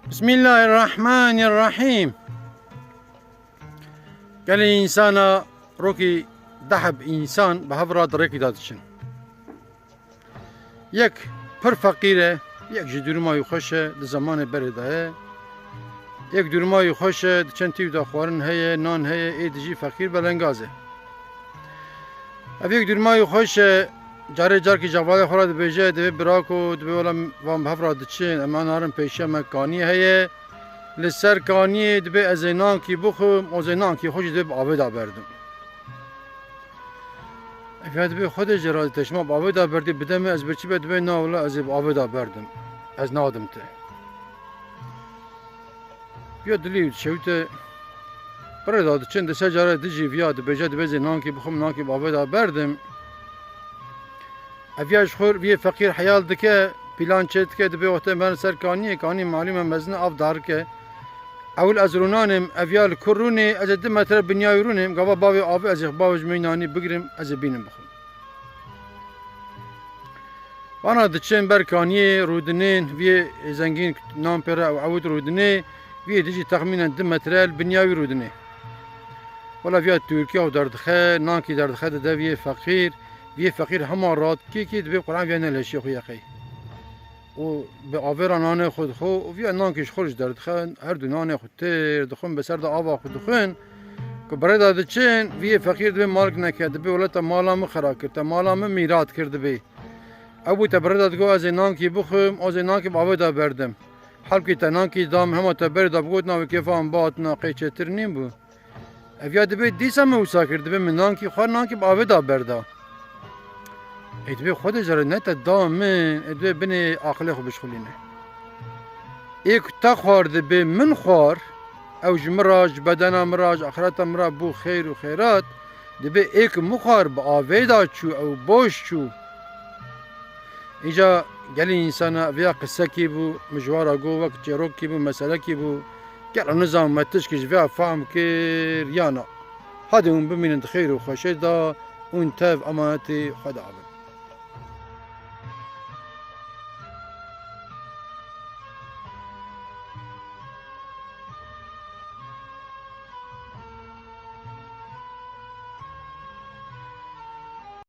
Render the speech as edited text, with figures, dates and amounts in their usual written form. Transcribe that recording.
بسم الله الرحمن الرحیم. گلی انسانا روکی دحب انسان به هفرا درکی دادشن. یک پر فقیره، یک جدورمای خوشه د زمان برده، یک دورمای خوشه د چند تیو دا خوارن هی نان هی ایدجی فقیر بلنگازه. اف یک دورمای خوشه جاره جار کی جوال خورد بیجه دوی براکو دوی ولم وام هفرا دچین اما نارم پیشه مکانی هی لسر کانی دوی از نان کی بخوم از نان کی خوش دوی آب دا بردم. افراد دوی خود جرات تشما آب دا بردی بدم از برچی به دوی ناولا از آب دا بردم از نادم ته. بیا دلیل شوت برای داد چند سه جاره دیجی ویا دوی دوی نان کی بخوم نان کی آب دا بردم. افیاش خور وی فقیر حیال دکه پلان چت که دبی وقت من سرکانی کانی معلومه مزن اف دار که اول از رونانم افیال کرونی از دم متر بنیای رونم گوا باوی آب از باوج مینانی بگیرم از بینم بخون وانا دچن برکانی رودنین وی زنگین نام پر او عود رودنی وی دیجی تخمینا دم متر بنیای رودنی ولا فيها تركيا ودردخه نانكي دردخه ده وی فقیر وی فقیر همه راد کی دبی قرآن ویانه لشی خوی اخی و به آویران نان خود خو و وی نانکیش خورش درد خن هر دو نان خود تیر دخون به سر دا آوا خود دخون که برای داده چین وی فقیر دبی مالک نکرد دبی ولت مالام خراب کرد مالام میراد کرد دبی ابو تبرد دادگو از نانکی بخوم از نانکی باوی دا بردم حال کی تنانکی دام همه تبرد دبگود ناوی کفام بات ناقی چتر نیم بو افیا دبی دیسا موسا کرد دبی من نانکی خوار نانکی باوی دا بردا ادوی خود جره نت دامن ادوی بنی عقل خو بشخلینه یک تا خورده به من خور او جمراج بدن مراج آخرت مرا بو خیر و خیرات دبی یک مخار با آویدا چو او باش چو اینجا گلی انسان ویا قصه کی بو مجوارا گو وقت جروک کی بو مسئله کی بو گل نظام متش کی ویا فهم کر یا نه هادی اون ببینند خیر و خوشه دا اون تف امانتی خدا عبد